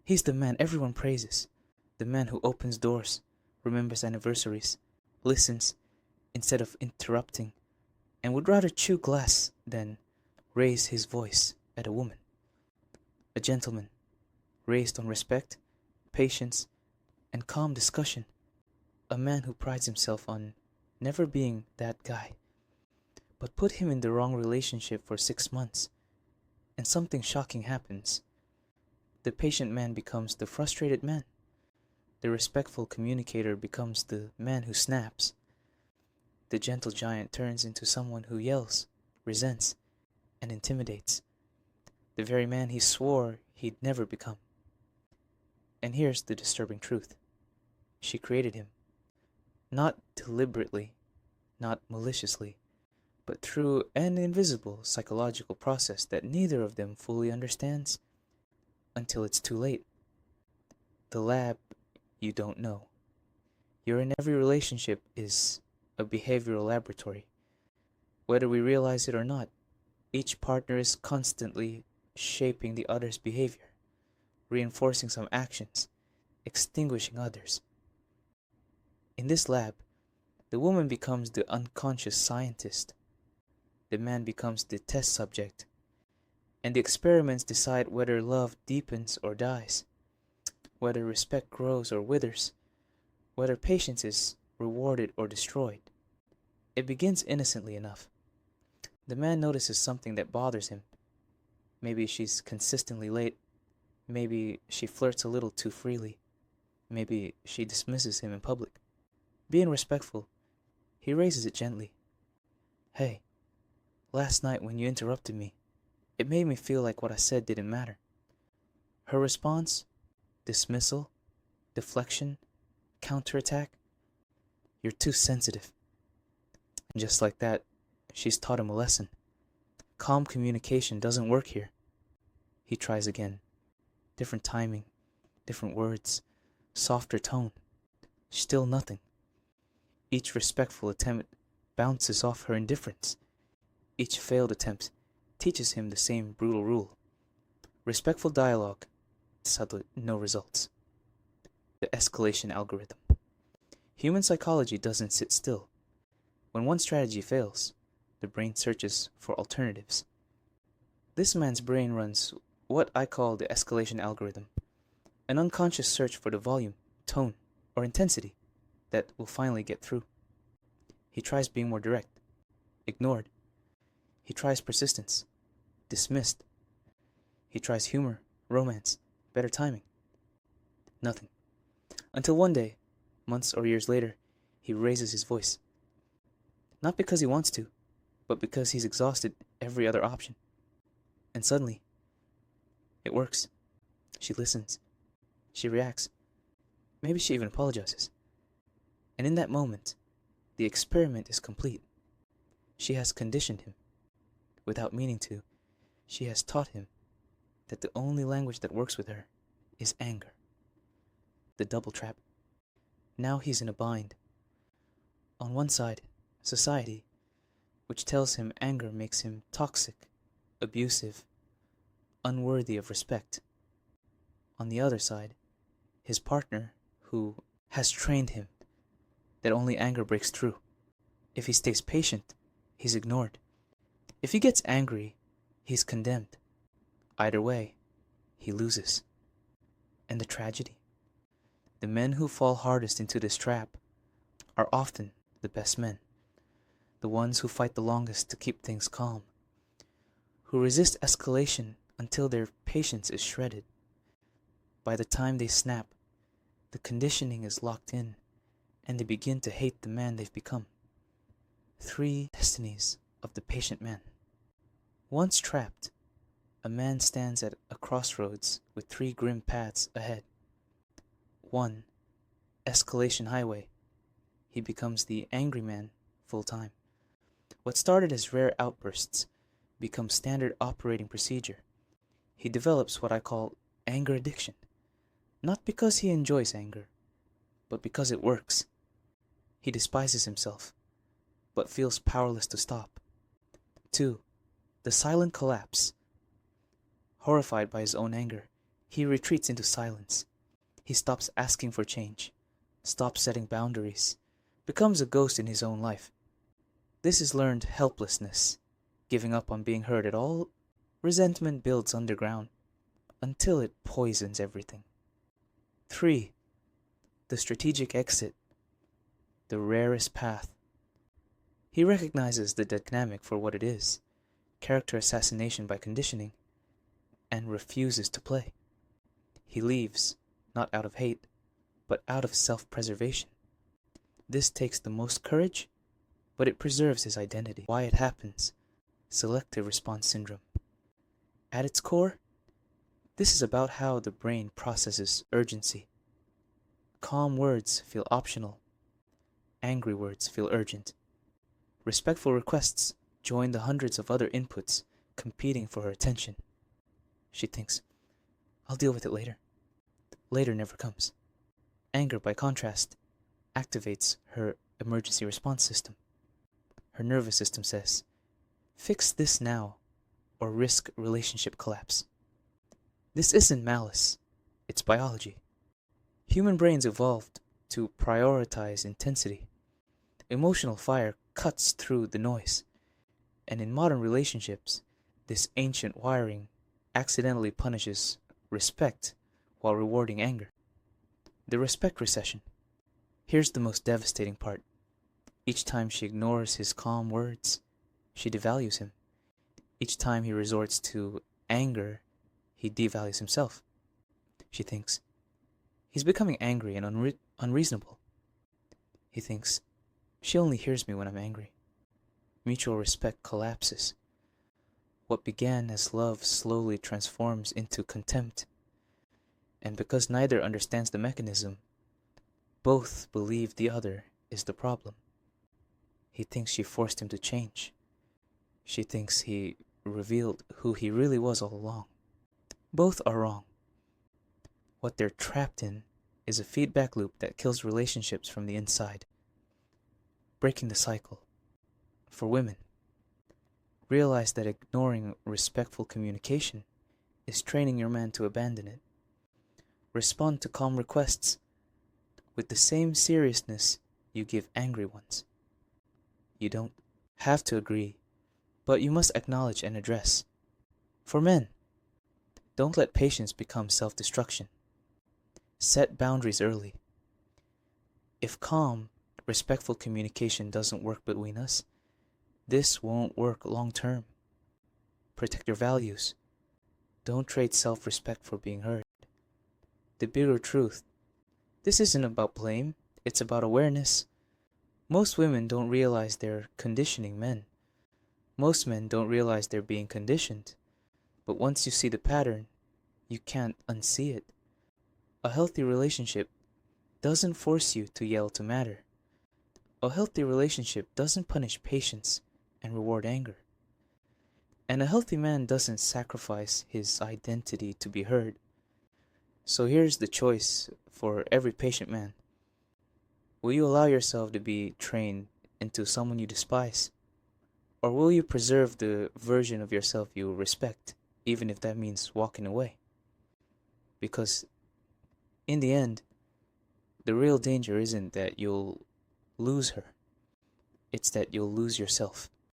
He's the man everyone praises, the man who opens doors, remembers anniversaries, listens instead of interrupting, and would rather chew glass than raise his voice at a woman. A gentleman, raised on respect, patience, and calm discussion. A man who prides himself on never being that guy. But put him in the wrong relationship for 6 months, and something shocking happens. The patient man becomes the frustrated man. The respectful communicator becomes the man who snaps. The gentle giant turns into someone who yells, resents, and intimidates. The very man he swore he'd never become. And here's the disturbing truth. She created him. Not deliberately, not maliciously, but through an invisible psychological process that neither of them fully understands until it's too late. The lab you don't know. You're in every relationship is a behavioral laboratory. Whether we realize it or not, each partner is constantly shaping the other's behavior, reinforcing some actions, extinguishing others. In this lab, the woman becomes the unconscious scientist, the man becomes the test subject, and the experiments decide whether love deepens or dies, whether respect grows or withers, whether patience is rewarded or destroyed. It begins innocently enough. The man notices something that bothers him. Maybe she's consistently late. Maybe she flirts a little too freely. Maybe she dismisses him in public. Being respectful, he raises it gently. Hey, last night when you interrupted me, it made me feel like what I said didn't matter. Her response? Dismissal? Deflection? Counterattack? You're too sensitive. And just like that, she's taught him a lesson. Calm communication doesn't work here. He tries again. Different timing, different words, softer tone. Still nothing. Each respectful attempt bounces off her indifference. Each failed attempt teaches him the same brutal rule. Respectful dialogue, sadly no results. The escalation algorithm. Human psychology doesn't sit still. When one strategy fails, the brain searches for alternatives. This man's brain runs what I call the escalation algorithm, an unconscious search for the volume, tone, or intensity that will finally get through. He tries being more direct, ignored. He tries persistence, dismissed. He tries humor, romance, better timing. Nothing. Until one day, months or years later, he raises his voice. Not because he wants to, but because he's exhausted every other option. And suddenly, it works. She listens. She reacts. Maybe she even apologizes. And in that moment, the experiment is complete. She has conditioned him. Without meaning to, she has taught him that the only language that works with her is anger. The double trap. Now he's in a bind. On one side, society, which tells him anger makes him toxic, abusive, unworthy of respect. On the other side, his partner, who has trained him that only anger breaks through. If he stays patient, he's ignored. If he gets angry, he's condemned. Either way, he loses. And the tragedy? The men who fall hardest into this trap are often the best men, the ones who fight the longest to keep things calm, who resist escalation until their patience is shredded. By the time they snap, the conditioning is locked in, and they begin to hate the man they've become. 3 destinies of the patient man. Once trapped, a man stands at a crossroads with 3 grim paths ahead. 1. Escalation highway. He becomes the angry man full time. What started as rare outbursts becomes standard operating procedure. He develops what I call anger addiction. Not because he enjoys anger, but because it works. He despises himself, but feels powerless to stop. 2. The silent collapse. Horrified by his own anger, He retreats into silence. He stops asking for change, stops setting boundaries, becomes a ghost in his own life. This is learned helplessness, giving up on being heard at all. Resentment builds underground until it poisons everything. 3. The strategic exit, the rarest path. He recognizes the dynamic for what it is, character assassination by conditioning, and refuses to play. He leaves, not out of hate, but out of self-preservation. This takes the most courage, but it preserves his identity. Why it happens: selective response syndrome. At its core, this is about how the brain processes urgency. Calm words feel optional. Angry words feel urgent. Respectful requests join the hundreds of other inputs competing for her attention. She thinks, I'll deal with it later. Later never comes. Anger, by contrast, activates her emergency response system. Her nervous system says, fix this now or risk relationship collapse. This isn't malice, it's biology. Human brains evolved to prioritize intensity. Emotional fire cuts through the noise. And in modern relationships, this ancient wiring accidentally punishes respect while rewarding anger. The respect recession. Here's the most devastating part. Each time she ignores his calm words, she devalues him. Each time he resorts to anger, he devalues himself. She thinks, he's becoming angry and unreasonable. He thinks, she only hears me when I'm angry. Mutual respect collapses. What began as love slowly transforms into contempt. And because neither understands the mechanism, both believe the other is the problem. He thinks she forced him to change. She thinks he revealed who he really was all along. Both are wrong. What they're trapped in is a feedback loop that kills relationships from the inside. Breaking the cycle. For women, realize that ignoring respectful communication is training your man to abandon it. Respond to calm requests with the same seriousness you give angry ones. You don't have to agree, but you must acknowledge and address. For men, don't let patience become self-destruction. Set boundaries early. If calm, respectful communication doesn't work between us, this won't work long term. Protect your values. Don't trade self-respect for being heard. The bigger truth. This isn't about blame, it's about awareness. Most women don't realize they're conditioning men. Most men don't realize they're being conditioned. But once you see the pattern, you can't unsee it. A healthy relationship doesn't force you to yell to matter. A healthy relationship doesn't punish patience and reward anger. And a healthy man doesn't sacrifice his identity to be heard. So here's the choice for every patient man. Will you allow yourself to be trained into someone you despise? Or will you preserve the version of yourself you respect, even if that means walking away? Because in the end, the real danger isn't that you'll lose her. It's that you'll lose yourself.